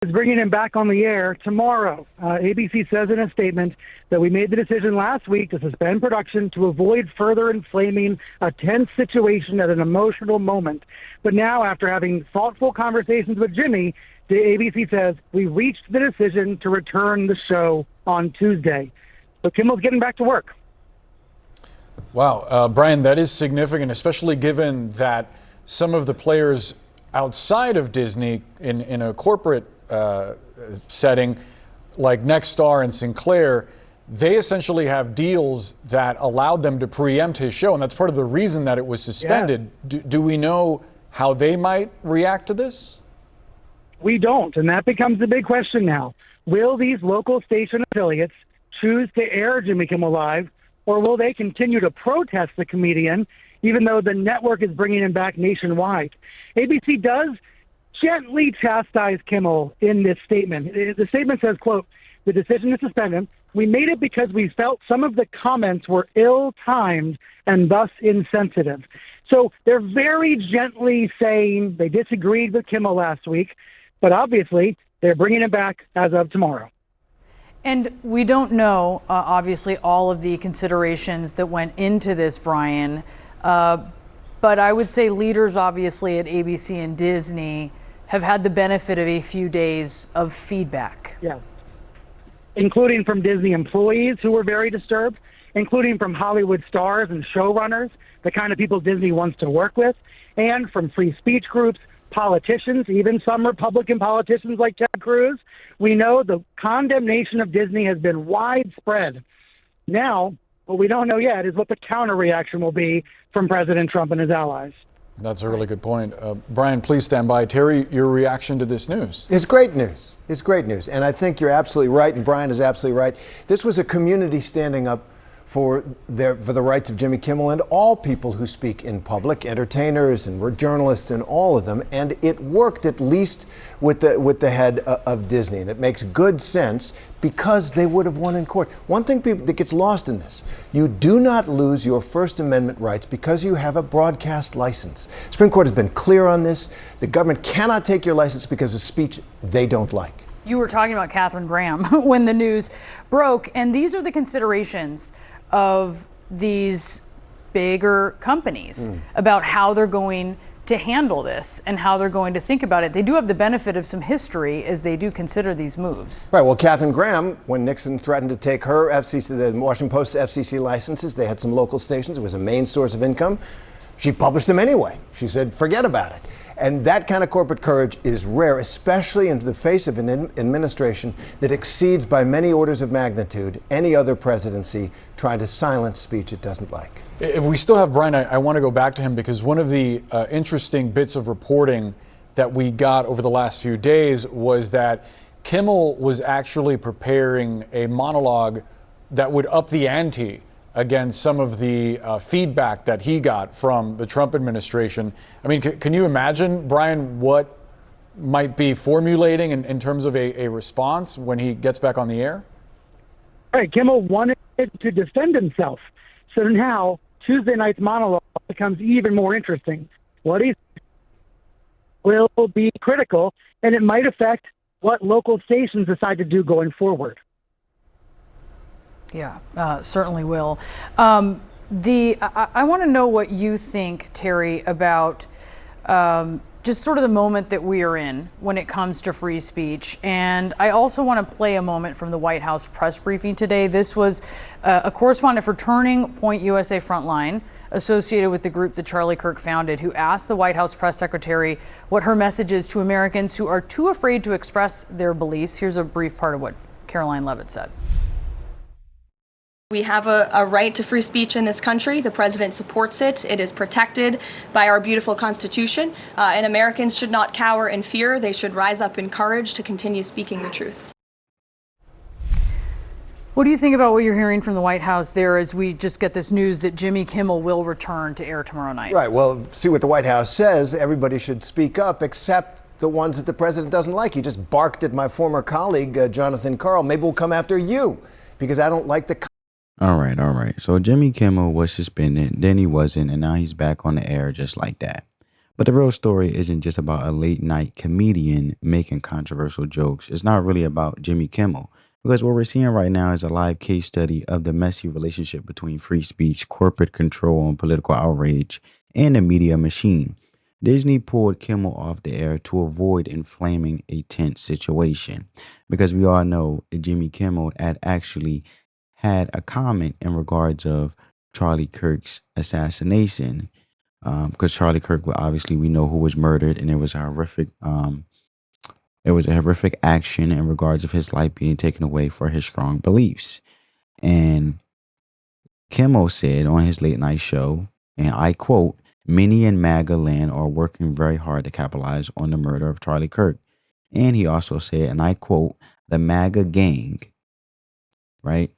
is bringing him back on the air tomorrow. ABC says in a statement that we made the decision last week to suspend production to avoid further inflaming a tense situation at an emotional moment. But now, after having thoughtful conversations with Jimmy, the ABC says we reached the decision to return the show on Tuesday. So Kimmel's getting back to work. Wow, Brian, that is significant, especially given that some of the players outside of Disney in a corporate setting, like Nexstar and Sinclair, they essentially have deals that allowed them to preempt his show, and that's part of the reason that it was suspended. Yeah. Do we know how they might react to this? We don't, and that becomes the big question now. Will these local station affiliates choose to air Jimmy Kimmel Live, or will they continue to protest the comedian, even though the network is bringing him back nationwide? ABC does gently chastise Kimmel in this statement. The statement says, quote, "The decision to suspend him, we made it because we felt some of the comments were ill-timed and thus insensitive." So they're very gently saying they disagreed with Kimmel last week, but obviously they're bringing him back as of tomorrow. And we don't know, obviously, all of the considerations that went into this, Brian, but I would say leaders, obviously, at ABC and Disney have had the benefit of a few days of feedback. Yeah, including from Disney employees who were very disturbed, including from Hollywood stars and showrunners, the kind of people Disney wants to work with, and from free speech groups, politicians, even some Republican politicians like Ted Cruz. We know the condemnation of Disney has been widespread. Now, what we don't know yet is what the counter reaction will be from President Trump and his allies. That's a really good point. Brian, please stand by. Terry, your reaction to this news? It's great news. It's great news. And I think you're absolutely right, and Brian is absolutely right. This was a community standing up for the rights of Jimmy Kimmel and all people who speak in public, entertainers and we're journalists and all of them. And it worked, at least with the head of Disney. And it makes good sense because they would have won in court. One thing that gets lost in this, you do not lose your First Amendment rights because you have a broadcast license. The Supreme Court has been clear on this. The government cannot take your license because of speech they don't like. You were talking about Katharine Graham when the news broke, and these are the considerations of these bigger companies about how they're going to handle this and how they're going to think about it. They do have the benefit of some history as they do consider these moves. Right. Well, Katharine Graham, when Nixon threatened to take her FCC, the Washington Post's FCC licenses, they had some local stations. It was a main source of income. She published them anyway. She said, forget about it. And that kind of corporate courage is rare, especially in the face of an administration that exceeds by many orders of magnitude any other presidency trying to silence speech it doesn't like. If we still have Brian, I want to go back to him because one of the interesting bits of reporting that we got over the last few days was that Kimmel was actually preparing a monologue that would up the ante against some of the feedback that he got from the Trump administration. I mean, can you imagine, Brian, what might be formulating in terms of a response when he gets back on the air? Right, Kimmel wanted to defend himself. So now Tuesday night's monologue becomes even more interesting. What he will be critical, and it might affect what local stations decide to do going forward. Yeah, certainly will. I want to know what you think, Terry, about just sort of the moment that we are in when it comes to free speech. And I also want to play a moment from the White House press briefing today. This was a correspondent for Turning Point USA Frontline, associated with the group that Charlie Kirk founded, who asked the White House press secretary what her message is to Americans who are too afraid to express their beliefs. Here's a brief part of what Caroline Levitt said. We have a right to free speech in this country. The president supports it. It is protected by our beautiful Constitution. And Americans should not cower in fear. They should rise up in courage to continue speaking the truth. What do you think about what you're hearing from the White House there as we just get this news that Jimmy Kimmel will return to air tomorrow night? Right. Well, see what the White House says. Everybody should speak up except the ones that the president doesn't like. He just barked at my former colleague, Jonathan Karl. Maybe we'll come after you because I don't like the... All right. So Jimmy Kimmel was suspended, then he wasn't, and now he's back on the air just like that. But the real story isn't just about a late night comedian making controversial jokes. It's not really about Jimmy Kimmel. Because what we're seeing right now is a live case study of the messy relationship between free speech, corporate control, and political outrage, and the media machine. Disney pulled Kimmel off the air to avoid inflaming a tense situation. Because we all know that Jimmy Kimmel had actually had a comment in regards of Charlie Kirk's assassination, because Charlie Kirk, well, obviously we know who was murdered, and it was a horrific action in regards of his life being taken away for his strong beliefs. And Kimmel said on his late night show, and I quote, "Many in MAGA land are working very hard to capitalize on the murder of Charlie Kirk." And he also said, and I quote, "The MAGA gang, right,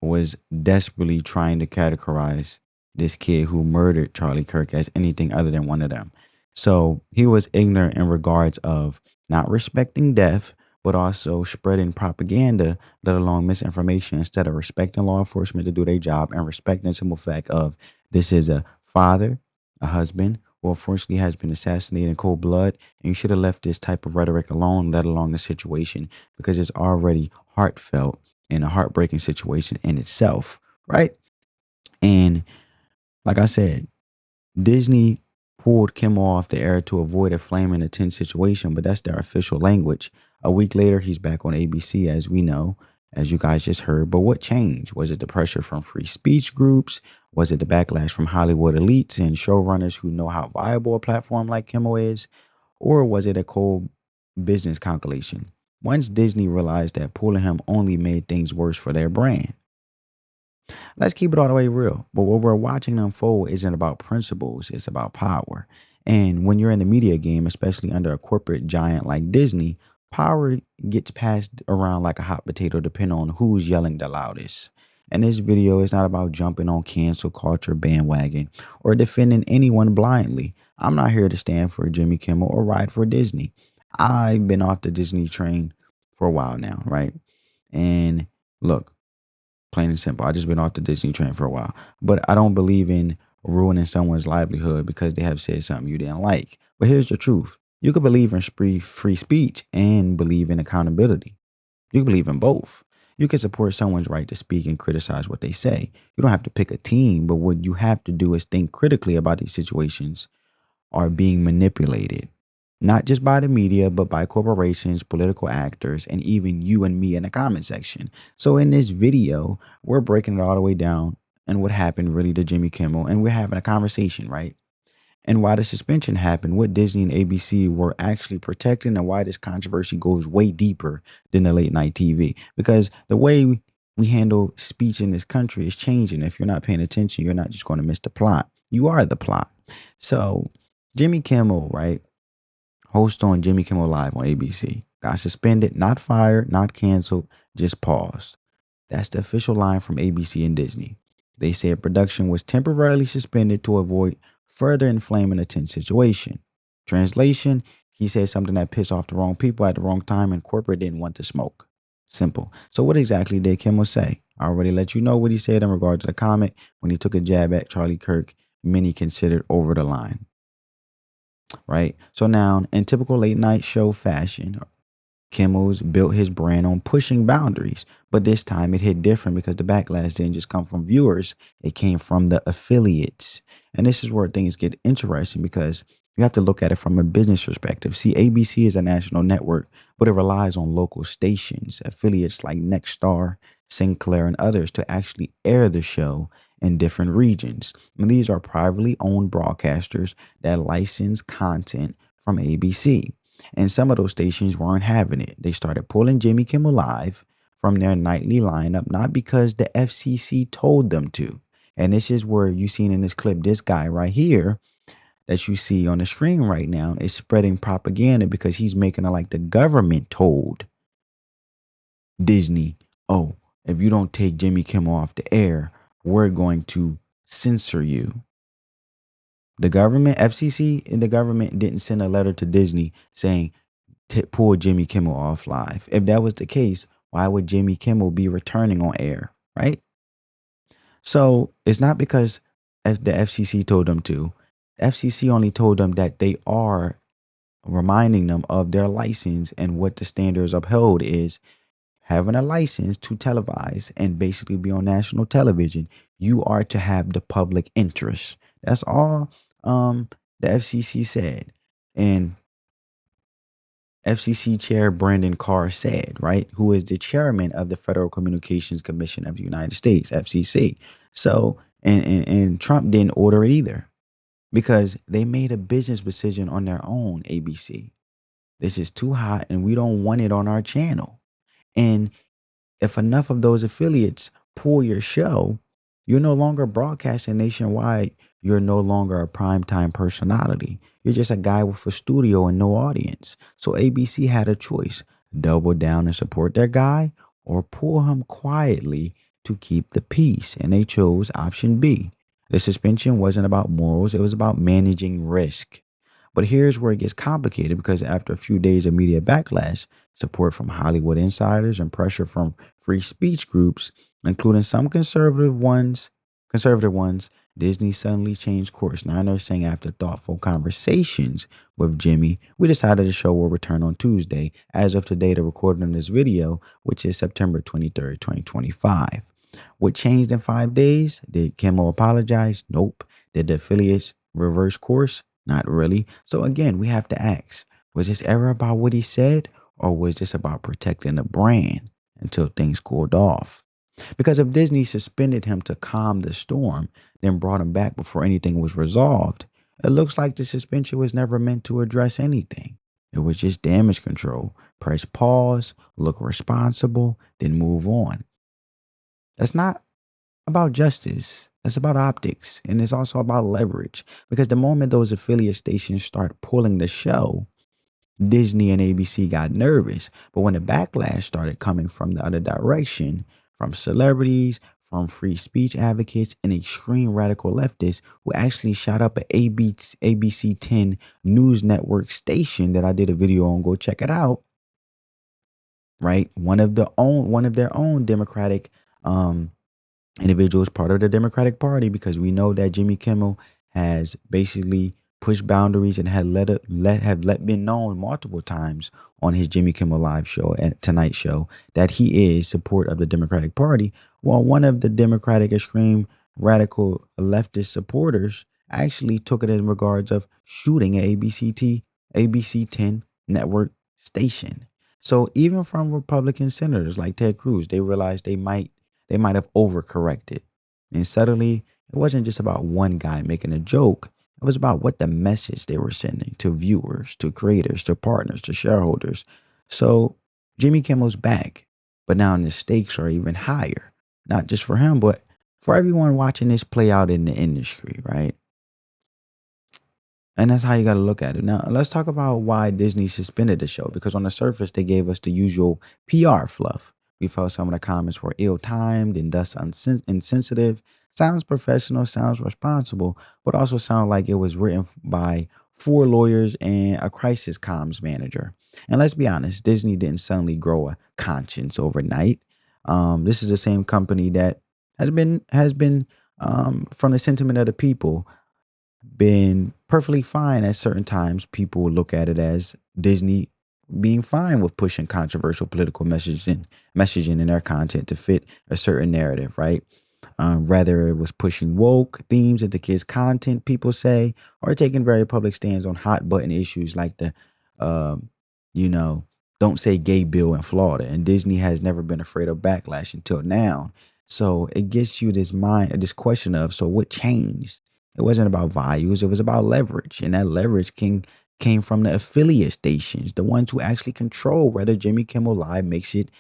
was desperately trying to categorize this kid who murdered Charlie Kirk as anything other than one of them." So he was ignorant in regards of not respecting death, but also spreading propaganda, let alone misinformation, instead of respecting law enforcement to do their job and respecting the simple fact of this is a father, a husband, who unfortunately has been assassinated in cold blood. And you should have left this type of rhetoric alone, let alone the situation, because it's already heartfelt and a heartbreaking situation in itself, right? And like I said, Disney pulled Kimmel off the air to avoid a flaming and tense situation, but that's their official language. A week later, he's back on ABC, as we know, as you guys just heard. But what changed? Was it the pressure from free speech groups? Was it the backlash from Hollywood elites and showrunners who know how viable a platform like Kimmel is? Or was it a cold business calculation? Once Disney realized that pulling him only made things worse for their brand. Let's keep it all the way real. But what we're watching unfold isn't about principles, it's about power. And when you're in the media game, especially under a corporate giant like Disney, power gets passed around like a hot potato depending on who's yelling the loudest. And this video is not about jumping on cancel culture bandwagon or defending anyone blindly. I'm not here to stand for Jimmy Kimmel or ride for Disney. I've been off the Disney train for a while now, right? And look, plain and simple. I just been off the Disney train for a while. But I don't believe in ruining someone's livelihood because they have said something you didn't like. But here's the truth. You could believe in free speech and believe in accountability. You can believe in both. You can support someone's right to speak and criticize what they say. You don't have to pick a team, but what you have to do is think critically about these situations are being manipulated, not just by the media, but by corporations, political actors, and even you and me in the comment section. So in this video, we're breaking it all the way down and what happened really to Jimmy Kimmel, and we're having a conversation, right? And why the suspension happened, what Disney and ABC were actually protecting, and why this controversy goes way deeper than the late night TV. Because the way we handle speech in this country is changing. If you're not paying attention, you're not just going to miss the plot. You are the plot. So Jimmy Kimmel, right? Host on Jimmy Kimmel Live on ABC. Got suspended, not fired, not canceled, just paused. That's the official line from ABC and Disney. They said production was temporarily suspended to avoid further inflaming a tense situation. Translation, he said something that pissed off the wrong people at the wrong time and corporate didn't want to smoke. Simple. So what exactly did Kimmel say? I already let you know what he said in regard to the comment when he took a jab at Charlie Kirk, many considered over the line. Right? So now, in typical late night show fashion, Kimmel's built his brand on pushing boundaries, but this time it hit different because the backlash didn't just come from viewers, it came from the affiliates. And this is where things get interesting because you have to look at it from a business perspective. See, ABC is a national network, but it relies on local stations, affiliates like Nexstar, Sinclair, and others to actually air the show in different regions. And these are privately owned broadcasters that license content from ABC. And some of those stations weren't having it. They started pulling Jimmy Kimmel Live from their nightly lineup, not because the FCC told them to. And this is where you seen in this clip, this guy right here that you see on the screen right now is spreading propaganda because he's making it like the government told Disney, oh, if you don't take Jimmy Kimmel off the air, we're going to censor you. The government, FCC, and the government didn't send a letter to Disney saying, pull Jimmy Kimmel off live. If that was the case, why would Jimmy Kimmel be returning on air, right? So it's not because the FCC told them to. FCC only told them that they are reminding them of their license, and what the standards upheld is having a license to televise and basically be on national television. You are to have the public interest. That's all the FCC said. And FCC Chair Brandon Carr said, right, who is the chairman of the Federal Communications Commission of the United States, FCC. So, and Trump didn't order it either, because they made a business decision on their own, ABC. This is too hot and we don't want it on our channel. And if enough of those affiliates pull your show, you're no longer broadcasting nationwide. You're no longer a primetime personality. You're just a guy with a studio and no audience. So ABC had a choice: double down and support their guy, or pull him quietly to keep the peace. And they chose option B. The suspension wasn't about morals, it was about managing risk. But here's where it gets complicated, because after a few days of media backlash, support from Hollywood insiders, and pressure from free speech groups, including some conservative ones, Disney suddenly changed course. Now they're saying, after thoughtful conversations with Jimmy, we decided the show will return on Tuesday, as of today, the recording of this video, which is September 23rd, 2025. What changed in 5 days? Did Kimmel apologize? Nope. Did the affiliates reverse course? Not really. So again, we have to ask, was this ever about what he said, or was this about protecting the brand until things cooled off? Because if Disney suspended him to calm the storm, then brought him back before anything was resolved, it looks like the suspension was never meant to address anything. It was just damage control. Press pause, look responsible, then move on. That's not about justice. That's about optics. And it's also about leverage. Because the moment those affiliate stations start pulling the show, Disney and ABC got nervous. But when the backlash started coming from the other direction, from celebrities, from free speech advocates, and extreme radical leftists who actually shot up an ABC 10 news network station that I did a video on, go check it out. Right? One of their own Democratic individuals, part of the Democratic Party, because we know that Jimmy Kimmel has basically pushed boundaries and had let been known multiple times on his Jimmy Kimmel Live show and Tonight Show that he is support of the Democratic Party. Well, one of the Democratic extreme radical leftist supporters actually took it in regards of shooting an ABC 10 network station. So even from Republican senators like Ted Cruz, they realized they might have overcorrected. And suddenly, it wasn't just about one guy making a joke. It was about what the message they were sending to viewers, to creators, to partners, to shareholders. So Jimmy Kimmel's back, but now the stakes are even higher. Not just for him, but for everyone watching this play out in the industry, right? And that's how you got to look at it. Now, let's talk about why Disney suspended the show, because on the surface, they gave us the usual PR fluff. We felt some of the comments were ill-timed and thus insensitive. Sounds professional, sounds responsible, but also sound like it was written by 4 lawyers and a crisis comms manager. And let's be honest, Disney didn't suddenly grow a conscience overnight. This is the same company that has been from the sentiment of the people, been perfectly fine at certain times. People will look at it as Disney being fine with pushing controversial political messaging in their content to fit a certain narrative, right? Whether it was pushing woke themes into kids' content, people say, or taking very public stands on hot button issues like the, you know, don't say gay bill in Florida. And Disney has never been afraid of backlash until now. So it gets you this question of, so what changed? It wasn't about values, it was about leverage. And that leverage came from the affiliate stations, the ones who actually control whether Jimmy Kimmel Live makes it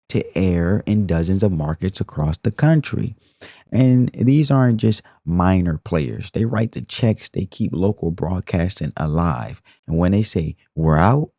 to air in dozens of markets across the country. And these aren't just minor players. They write the checks, they keep local broadcasting alive. And when they say, we're out,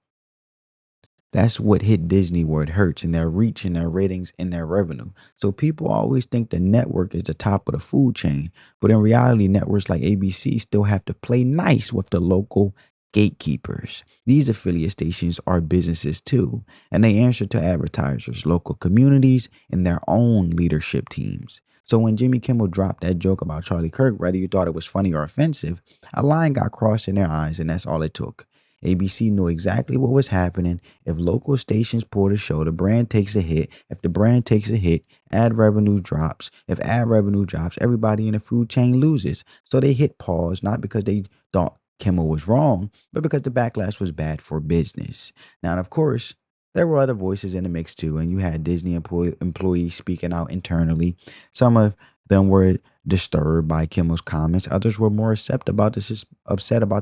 that's what hit Disney where it hurts, in their reach and their ratings and their revenue. So people always think the network is the top of the food chain. But in reality, networks like ABC still have to play nice with the local gatekeepers. These affiliate stations are businesses too, and they answer to advertisers, local communities, and their own leadership teams. So when Jimmy Kimmel dropped that joke about Charlie Kirk, whether you thought it was funny or offensive, a line got crossed in their eyes, and that's all it took. ABC knew exactly what was happening. If local stations pull the show, the brand takes a hit. If the brand takes a hit, ad revenue drops. If ad revenue drops, everybody in the food chain loses. So they hit pause, not because they thought Kimmel was wrong, but because the backlash was bad for business. Now, of course, there were other voices in the mix too, and you had Disney employees speaking out internally. Some of them were disturbed by Kimmel's comments. Others were more upset about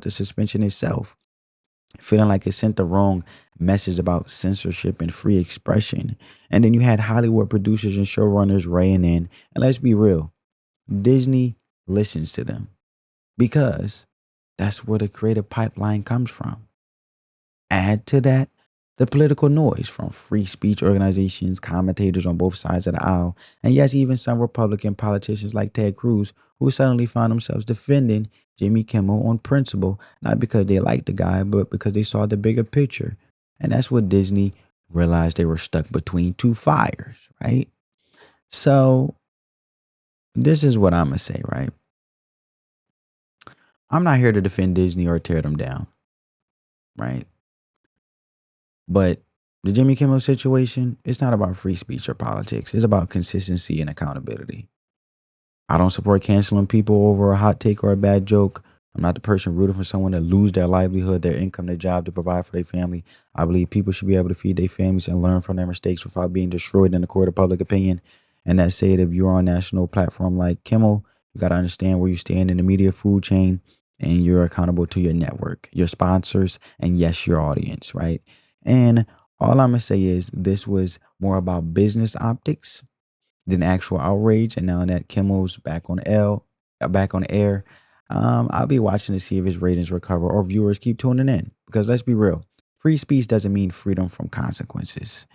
the suspension itself, feeling like it sent the wrong message about censorship and free expression. And then you had Hollywood producers and showrunners weighing in. And let's be real, Disney listens to them because that's where the creative pipeline comes from. Add to that the political noise from free speech organizations, commentators on both sides of the aisle, and yes, even some Republican politicians like Ted Cruz, who suddenly found themselves defending Jimmy Kimmel on principle, not because they liked the guy, but because they saw the bigger picture. And that's what Disney realized they were stuck between two fires, right? So this is what I'm going to say, right? I'm not here to defend Disney or tear them down, right? But the Jimmy Kimmel situation, it's not about free speech or politics. It's about consistency and accountability. I don't support canceling people over a hot take or a bad joke. I'm not the person rooting for someone to lose their livelihood, their income, their job to provide for their family. I believe people should be able to feed their families and learn from their mistakes without being destroyed in the court of public opinion. And that said, if you're on a national platform like Kimmel, you got to understand where you stand in the media food chain, and you're accountable to your network, your sponsors, and yes, your audience, right? And all I'm going to say is this was more about business optics than actual outrage. And now that Kimmel's back on air, I'll be watching to see if his ratings recover or viewers keep tuning in. Because let's be real, free speech doesn't mean freedom from consequences.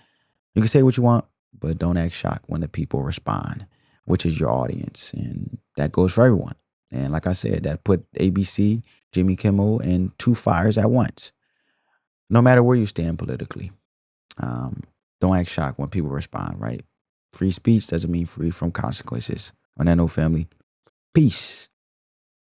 You can say what you want, but don't act shocked when the people respond, which is your audience, and that goes for everyone. And like I said, that put ABC, Jimmy Kimmel, in two fires at once. No matter where you stand politically, don't act shocked when people respond, right? Free speech doesn't mean free from consequences. On that note, family, peace.